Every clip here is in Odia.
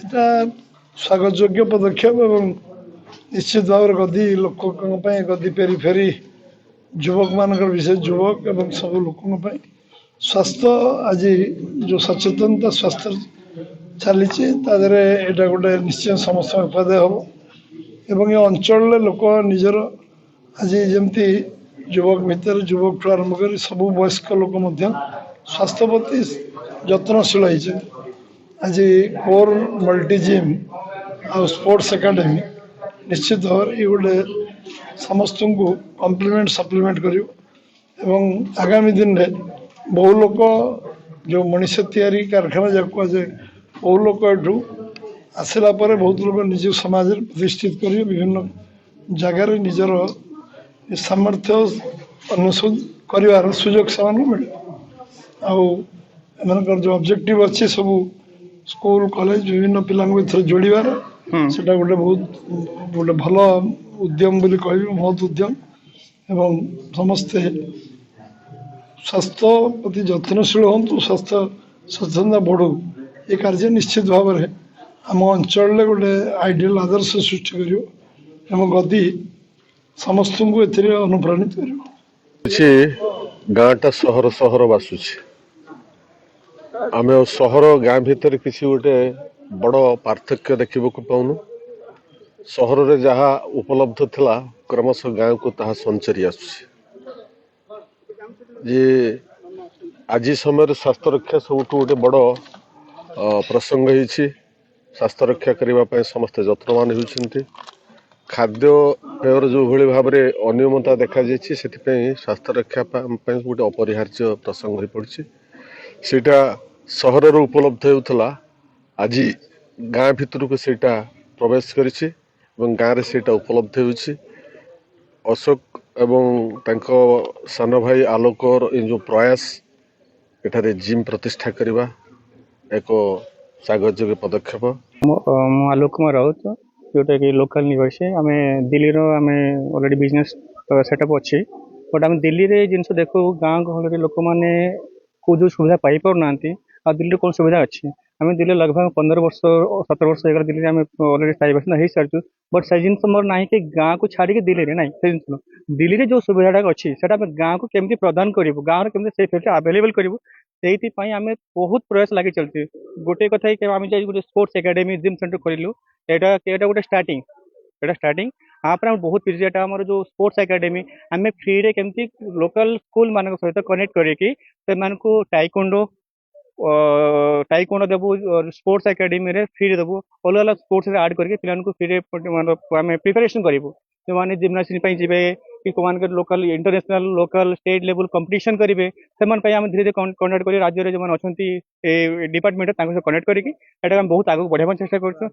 এটা ସ୍ୱାଗତ ଯୋଗ୍ୟ ପଦକ୍ଷେପ ଏବଂ ନିଶ୍ଚିତ ଭାବରେ ଗଦି ଲୋକଙ୍କ ପାଇଁ ଗଦି ଫେରି ଫେରି ଯୁବକମାନଙ୍କର ବିଶେଷ ଯୁବକ ଏବଂ ସବୁ ଲୋକଙ୍କ ପାଇଁ ସ୍ୱାସ୍ଥ୍ୟ ଆଜି ଯେଉଁ ସଚେତନତା ସ୍ୱାସ୍ଥ୍ୟ ଚାଲିଛି ତା ଦେହରେ ଏଇଟା ଗୋଟେ ନିଶ୍ଚୟ ସମସ୍ତଙ୍କ ଉପାଦେୟ ହେବ ଏବଂ ଏ ଅଞ୍ଚଳରେ ଲୋକ ନିଜର ଆଜି ଯେମିତି ଯୁବକ ଭିତରେ ଯୁବକଠୁ ଆରମ୍ଭ କରି ସବୁ ବୟସ୍କ ଲୋକ ମଧ୍ୟ ସ୍ୱାସ୍ଥ୍ୟ ପ୍ରତି ଯତ୍ନଶୀଳ ହେଇଛନ୍ତି। ଆଜି କୋର୍ ମଲ୍ଟି ଜିମ୍ ଆଉ ସ୍ପୋର୍ଟସ୍ ଏକାଡେମୀ ନିଶ୍ଚିତ ଭାବରେ ଏ ଗୋଟେ ସମସ୍ତଙ୍କୁ କମ୍ପ୍ଲିମେଣ୍ଟ ସପ୍ଲିମେଣ୍ଟ କରିବ ଏବଂ ଆଗାମୀ ଦିନରେ ବହୁ ଲୋକ ଯେଉଁ ମଣିଷ ତିଆରି କାରଖାନା ଯାକୁ କୁହାଯାଏ ବହୁ ଲୋକ ଏଠୁ ଆସିଲା ପରେ ବହୁତ ଲୋକ ନିଜ ସମାଜରେ ପ୍ରତିଷ୍ଠିତ କରିବେ ବିଭିନ୍ନ ଜାଗାରେ ନିଜର ସାମର୍ଥ୍ୟ ଅନୁସୋଧ କରିବାର ସୁଯୋଗ ସେମାନଙ୍କୁ ମିଳିବ। ଆଉ ଏମାନଙ୍କର ଯେଉଁ ଅବଜେକ୍ଟିଭ ଅଛି ସବୁ ସ୍କୁଲ କଲେଜ ବିଭିନ୍ନ ପିଲାଙ୍କୁ ଏଥିରେ ଯୋଡ଼ିବାର ସେଟା ଗୋଟେ ବହୁତ ଗୋଟେ ଭଲ ଉଦ୍ୟମ ବୋଲି କହିବି ବହୁତ ଉଦ୍ୟମ ଏବଂ ସମସ୍ତେ ସ୍ୱାସ୍ଥ୍ୟ ପ୍ରତି ଯତ୍ନଶୀଳ ହୁଅନ୍ତୁ ସ୍ୱାସ୍ଥ୍ୟ ସଚେତନତା ବଢ଼ୁ ଏ କାର୍ଯ୍ୟ ନିଶ୍ଚିତ ଭାବରେ ଆମ ଅଞ୍ଚଳରେ ଗୋଟେ ଆଇଡ଼ିଆଲ ଆଦର୍ଶ ସୃଷ୍ଟି କରିବ ଏବଂ ଗଦି ସମସ୍ତଙ୍କୁ ଏଥିରେ ଅନୁପ୍ରାଣିତ କରିବ। କିଛି ଗାଁଟା ସହର ସହର ବାସୁଛି ଆମେ ସହର ଗାଁ ଭିତରେ କିଛି ଗୋଟେ ବଡ଼ ପାର୍ଥକ୍ୟ ଦେଖିବାକୁ ପାଉନୁ। ସହରରେ ଯାହା ଉପଲବ୍ଧ ଥିଲା କ୍ରମଶଃ ଗାଁକୁ ତାହା ସଞ୍ଚରି ଆସୁଛି ଯେ ଆଜି ସମୟରେ ସ୍ୱାସ୍ଥ୍ୟ ରକ୍ଷା ସବୁଠୁ ଗୋଟେ ବଡ଼ ପ୍ରସଙ୍ଗ ହେଇଛି। ସ୍ୱାସ୍ଥ୍ୟ ରକ୍ଷା କରିବା ପାଇଁ ସମସ୍ତେ ଯତ୍ନବାନ ହେଉଛନ୍ତି। ଖାଦ୍ୟପେୟର ଯେଉଁଭଳି ଭାବରେ ଅନିୟମତା ଦେଖାଯାଇଛି ସେଥିପାଇଁ ସ୍ୱାସ୍ଥ୍ୟ ରକ୍ଷା ପାଇଁ ଗୋଟେ ଅପରିହାର୍ଯ୍ୟ ପ୍ରସଙ୍ଗ ହୋଇପଡ଼ିଛି। ସେଇଟା ସହରରେ ଉପଲବ୍ଧ ହେଉଥିଲା ଆଜି ଗାଁ ଭିତରକୁ ସେଇଟା ପ୍ରବେଶ କରିଛି ଏବଂ ଗାଁରେ ସେଇଟା ଉପଲବ୍ଧ ହେଉଛି। ଅଶୋକ ଏବଂ ତାଙ୍କ ସାନ ଭାଇ ଆଲୋକର ଏ ଯେଉଁ ପ୍ରୟାସ ଏଠାରେ ଜିମ୍ ପ୍ରତିଷ୍ଠା କରିବା ଏକ ସ୍ୱାଗତଯୋଗ୍ୟ ପଦକ୍ଷେପ। ମୁଁ ଆଲୋକ କୁମାର ରାଉତ ଯେଉଁଟାକି ଲୋକାଲ ନିବାସୀ। ଆମେ ଦିଲ୍ଲୀର ଆମେ ଅଲରେଡ଼ି ବିଜନେସ୍ ସେଟଅପ୍ ଅଛି ବଟ୍ ଆମେ ଦିଲ୍ଲୀରେ ଜିନିଷ ଦେଖୁ ଗାଁ ଗହଳିରେ ଲୋକମାନେ କେଉଁ ଯେଉଁ ସୁବିଧା ପାଇପାରୁନାହାନ୍ତି ଆଉ ଦିଲ୍ଲୀରେ କ'ଣ ସୁବିଧା ଅଛି। ଆମେ ଦିଲ୍ଲୀରେ ଲଗଭଗ 15 ବର୍ଷ 17 ବର୍ଷ ହେଇଗଲା ଦିଲ୍ଲୀରେ ଆମେ ଅଲରେଡ଼ି ସ୍ଥାୟୀ ବାସିନ୍ଦା ହେଇସାରିଛୁ ବଟ୍ ସେ ଜିନିଷ ମୋର ନାହିଁ କି ଗାଁକୁ ଛାଡ଼ିକି ଦିଲ୍ଲୀରେ ନାହିଁ। ସେ ଜିନିଷ ଦିଲ୍ଲୀରେ ଯେଉଁ ସୁବିଧାଟା ଅଛି ସେଇଟା ଆମେ ଗାଁକୁ କେମିତି ପ୍ରଦାନ କରିବୁ ଗାଁରେ କେମିତି ସେଇ ଫେସିଲିଟି ଆଭେଲେବଲ୍ କରିବୁ ସେଇଥିପାଇଁ ଆମେ ବହୁତ ପ୍ରୟାସ ଲାଗି ଚାଲିଛୁ। ଗୋଟେ କଥା କି ଆମେ ଯାଇ ଗୋଟେ ସ୍ପୋର୍ଟସ୍ ଏକାଡେମୀ ଜିମ୍ ସେଣ୍ଟର କରିଲୁ ଏଇଟା ଗୋଟେ ଷ୍ଟାର୍ଟିଂ ତାପରେ ଆମେ ବହୁତ କିଛି ଏଇଟା ଆମର ଯେଉଁ ସ୍ପୋର୍ଟସ୍ ଏକାଡେମୀ ଆମେ ଫ୍ରିରେ କେମିତି ଲୋକାଲ ସ୍କୁଲ ମାନଙ୍କ ସହିତ କନେକ୍ଟ କରିକି ସେମାନଙ୍କୁ ଟାଇକୋଣ୍ଡୋ ଦେବୁ ସ୍ପୋର୍ଟସ୍ ଏକାଡେମୀରେ ଫ୍ରିରେ ଦେବୁ ଅଲଗା ଅଲଗା ସ୍ପୋର୍ଟସରେ ଆଡ୍ କରିକି ପିଲାମାନଙ୍କୁ ଫ୍ରିରେ ଆମେ ପ୍ରିପାରେସନ୍ କରିବୁ। ଯେଉଁମାନେ ଜିମ୍ନାଷ୍ଟିକ୍ ପାଇଁ ଯିବେ କି କେଉଁମାନଙ୍କର ଲୋକାଲ ଇଣ୍ଟରନ୍ୟାସନାଲ ଲୋକାଲ ଷ୍ଟେଟ୍ ଲେବୁଲ କମ୍ପିଟିସନ୍ କରିବେ ସେମାନଙ୍କ ପାଇଁ ଆମେ ଧୀରେ ଧୀରେ କଣ୍ଟାକ୍ଟ କରି ରାଜ୍ୟରେ ଯେଉଁମାନେ ଅଛନ୍ତି ଏ ଡିପାର୍ଟମେଣ୍ଟରେ ତାଙ୍କ ସହିତ କନେକ୍ଟ କରିକି ଏଇଟା ଆମେ ବହୁତ ଆଗକୁ ବଢ଼ାଇବା ପାଇଁ ଚେଷ୍ଟା କରୁଛୁ।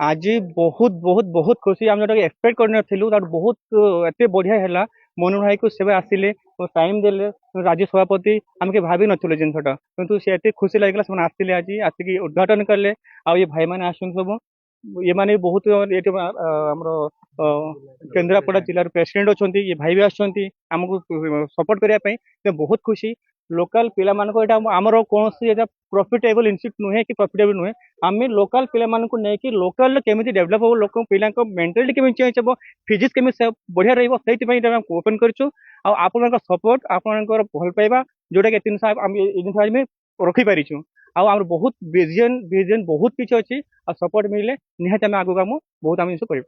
ଆଜି ବହୁତ ବହୁତ ବହୁତ ଖୁସି ଆମେ ଯେଉଁଟାକି ଏକ୍ସପେକ୍ଟ କରିନଥିଲୁ ତାଠୁ ବହୁତ ଏତେ ବଢ଼ିଆ ହେଲା। ମନୋହର ଭାଇକୁ ସେବେ ଆସିଲେ ଟାଇମ୍ ଦେଲେ ରାଜ୍ୟ ସଭାପତି ଆମେ କେହି ଭାବିନଥିଲୁ ଜିନିଷଟା କିନ୍ତୁ ସେ ଏତେ ଖୁସି ଲାଗିଲା ସେମାନେ ଆସିଲେ ଆଜି ଆସିକି ଉଦ୍ଘାଟନ କଲେ ଆଉ ଏ ଭାଇମାନେ ଆସୁଛନ୍ତି ସବୁ ଏମାନେ ବହୁତ ଏଠି ଆମର କେନ୍ଦ୍ରାପଡ଼ା ଜିଲ୍ଲାର ପ୍ରେସିଡେଣ୍ଟ ଅଛନ୍ତି ଏ ଭାଇ ବି ଆସୁଛନ୍ତି ଆମକୁ ସପୋର୍ଟ କରିବା ପାଇଁ ବହୁତ ଖୁସି। ଲୋକାଲ ପିଲାମାନଙ୍କ ଏଇଟା ଆମର କୌଣସି ଏଇଟା ପ୍ରଫିଟେବଲ ଇନଷ୍ଟିଚ୍ୟୁଟ୍ ନୁହେଁ କି ପ୍ରଫିଟେବଲ ନୁହେଁ। ଆମେ ଲୋକାଲ ପିଲାମାନଙ୍କୁ ନେଇକି ଲୋକାଲରେ କେମିତି ଡେଭଲପ ହେବ ଲୋକ ପିଲାଙ୍କ ମେଣ୍ଟାଲିଟି କେମିତି ଚେଞ୍ଜ ହେବ ଫିଜିକ୍ସ କେମିତି ବଢ଼ିଆ ରହିବ ସେଇଥିପାଇଁ ଆମେ ଓପନ୍ କରିଛୁ। ଆଉ ଆପଣଙ୍କ ସପୋର୍ଟ ଆପଣଙ୍କର ଭଲ ପାଇବା ଯେଉଁଟାକି ଏ ଜିନିଷ ଆମେ ରଖିପାରିଛୁ ଆଉ ଆମର ବହୁତ ଭିଜନ ବହୁତ କିଛି ଅଛି ଆଉ ସପୋର୍ଟ ମିଳିଲେ ନିହାତି ଆମେ ଆଗକୁ ବହୁତ ଆମେ ଜିନିଷ କରିବୁ।